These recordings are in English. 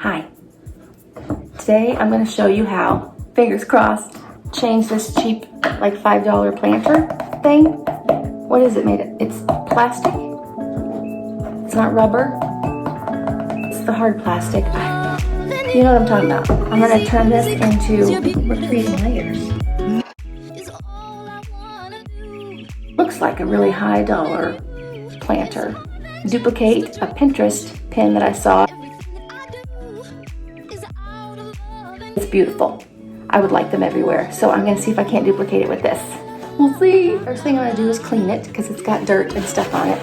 Hi. Today I'm going to show you how, fingers crossed, change this cheap like $5 planter thing. What is it made of? It's plastic. It's not rubber. It's the hard plastic. You know what I'm talking about. I'm going to turn this into, we're creating layers. Looks like a really high dollar planter. Duplicate a Pinterest pin that I saw. It's beautiful. I would like them everywhere. So I'm going to see if I can't duplicate it with this. We'll see. First thing I'm going to do is clean it because it's got dirt and stuff on it.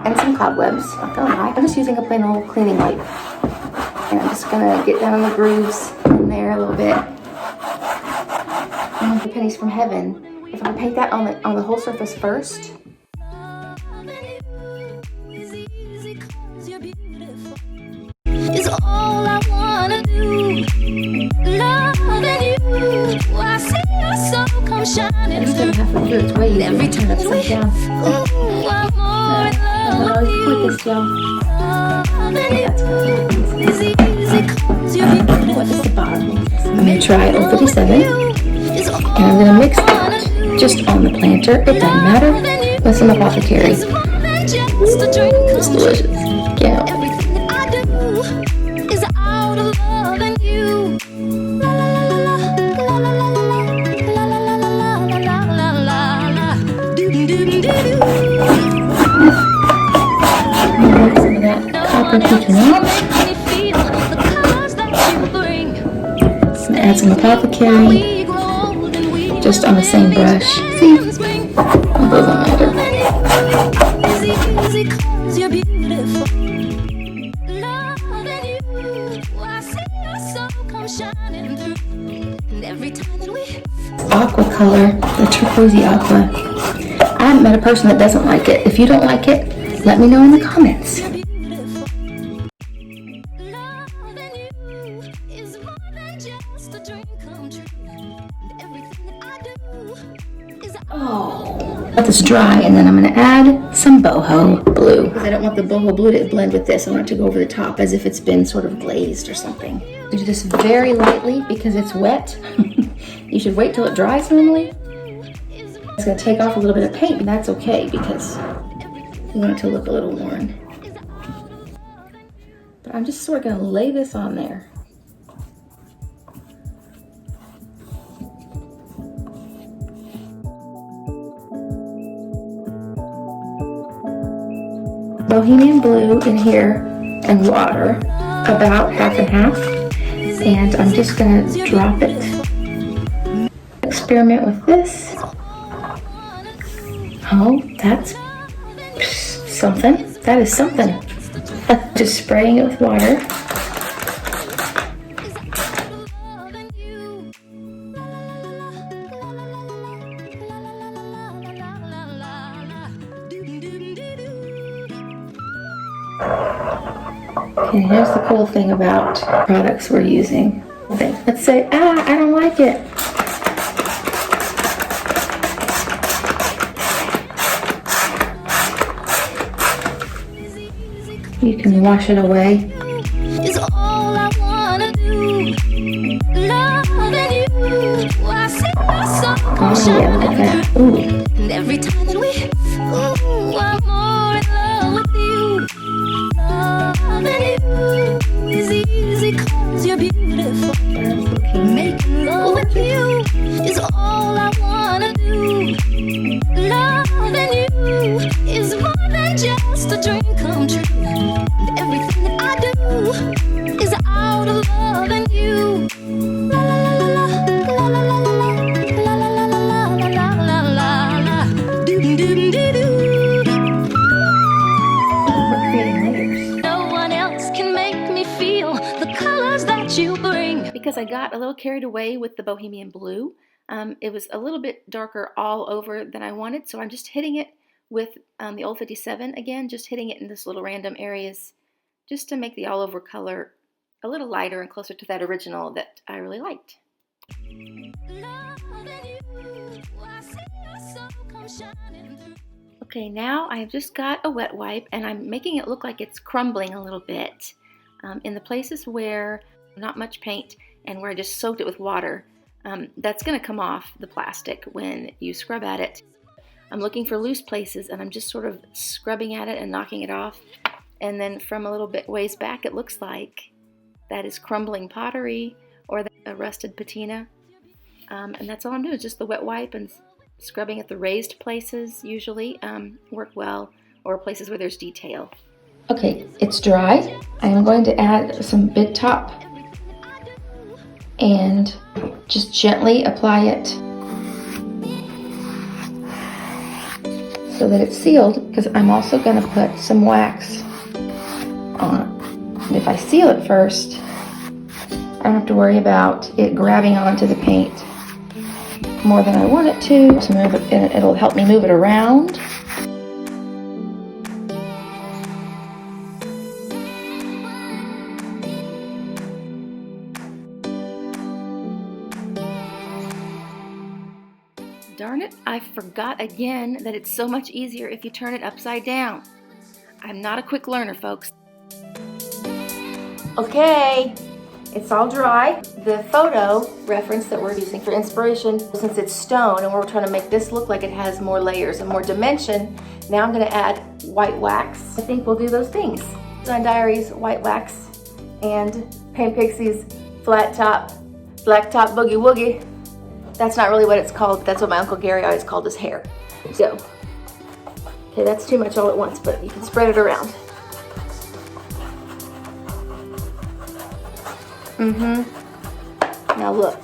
And some cobwebs. Not gonna lie. I'm just using a plain old cleaning wipe. And I'm just going to get down in the grooves in there a little bit. And the pennies from heaven. If I paint that on the whole surface first. Is all I wanna do. Loving you. I see your soul come shining It's gonna have to do its way. every time turn upside down. Ooh, I'm more in love with you. Put this down. That's It's easy 'cause you're beautiful. What is the bottom? I'm gonna try 057, and I'm gonna mix that just on the planter. It doesn't matter. With some apothecary. It's delicious. Yeah. Everything that I do is out of love and you. La la la la la la la la la la la la. Do do do do do. Add some of that copper petronate. Add some apothecary. Just on the same brush. See? It doesn't matter. Aqua color, the turquoisey aqua. I haven't met a person that doesn't like it. If you don't like it, let me know in the comments. Oh, let this dry, and then I'm going to add some boho blue. Because I don't want the boho blue to blend with this. I want it to go over the top as if it's been sort of glazed or something. I do this very lightly because it's wet. You should wait till it dries normally. It's going to take off a little bit of paint, and that's okay because you want it to look a little worn. But I'm just sort of going to lay this on there. Bohemian blue in here and water, about half and half, and I'm just going to drop it. Experiment with this. Oh, that's something. That is something. Just spraying it with water. Okay, here's the cool thing about products we're using. Okay, let's say, I don't like it. You can wash it away. Is all I wanna do. Loving you. I see your soul come Yeah, look at that. Ooh. and every time that we, ooh, I'm more in love with you. Loving you is easy 'cause you're beautiful. Making love with you is all I wanna do. Loving you is more than just a dream come true. And everything that I do is out of love and you. La la la la la la la la la la la la la. Do do do do do. We're creating layers. No one else can make me feel the colors that you bring. Because I got a little carried away with the Bohemian blue, it was a little bit darker all over than I wanted, so I'm just hitting it with the old 57 again, just hitting it in this little random areas just to make the all over color a little lighter and closer to that original that I really liked. Okay, now I've just got a wet wipe and I'm making it look like it's crumbling a little bit. In the places where not much paint and where I just soaked it with water, that's going to come off the plastic when you scrub at it. I'm looking for loose places and I'm just sort of scrubbing at it and knocking it off. And then from a little bit ways back, it looks like that is crumbling pottery or a rusted patina. And that's all I'm doing, is just the wet wipe and scrubbing at the raised places usually work well, or places where there's detail. Okay, it's dry. I am going to add some bid top and just gently apply it so that it's sealed, because I'm also going to put some wax on it. And if I seal it first, I don't have to worry about it grabbing onto the paint more than I want it to. So move it, and it'll help me move it around. Darn it, I forgot again that it's so much easier if you turn it upside down. I'm not a quick learner, folks. Okay, it's all dry. The photo reference that we're using for inspiration, since it's stone and we're trying to make this look like it has more layers and more dimension, now I'm going to add white wax. I think we'll do those things. Sun Diaries white wax and Paint Pixie's flat top, black top boogie woogie. That's not really what it's called, but that's what my Uncle Gary always called his hair. So, okay, that's too much all at once, but you can spread it around. Now look,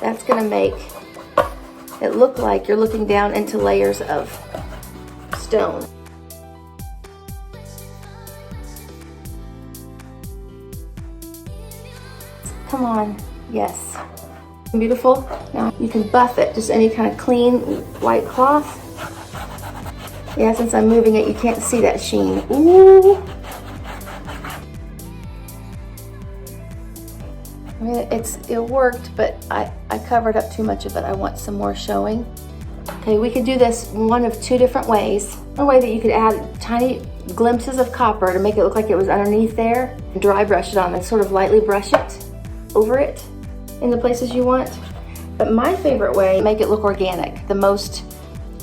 that's gonna make it look like you're looking down into layers of stone. Come on, yes. Beautiful. Now you can buff it, just any kind of clean white cloth. Yeah, since I'm moving it, you can't see that sheen. Ooh. I mean, it worked, but I covered up too much of it. I want some more showing. Okay, we could do this one of two different ways. One way that you could add tiny glimpses of copper to make it look like it was underneath there, and dry brush it on and sort of lightly brush it over it in the places you want. But my favorite way, make it look organic, the most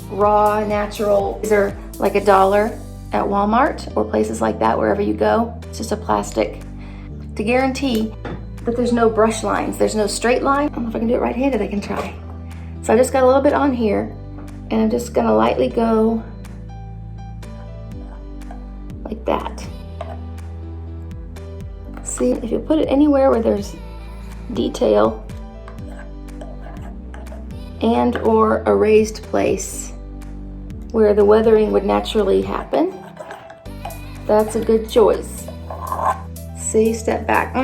raw, natural. These are like $1 at Walmart or places like that, wherever you go. It's just a plastic to guarantee that there's no brush lines, there's no straight line. I don't know if I can do it right-handed, I can try. So I just got a little bit on here, and I'm just gonna lightly go like that. See, if you put it anywhere where there's detail and or a raised place where the weathering would naturally happen, that's a good choice. See, step back.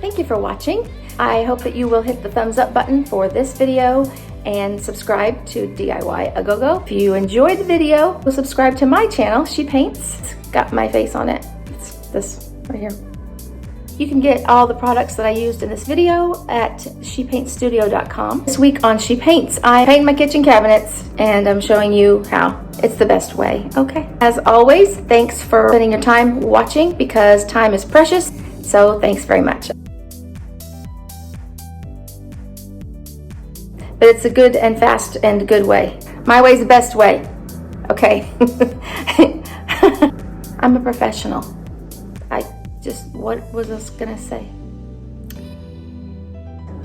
Thank you for watching. I hope that you will hit the thumbs up button for this video and subscribe to DIY-aGoGo. If you enjoyed the video, we'll subscribe to my channel, ShePaints. It's got my face on it. It's this right here. You can get all the products that I used in this video at ShePaintsStudio.com. This week on ShePaints, I paint my kitchen cabinets and I'm showing you how. It's the best way, okay? As always, thanks for spending your time watching, because time is precious, so thanks very much. But it's a good and fast and good way. My way's the best way, okay? I'm a professional. What was I gonna say?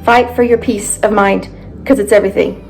Fight for your peace of mind, because it's everything.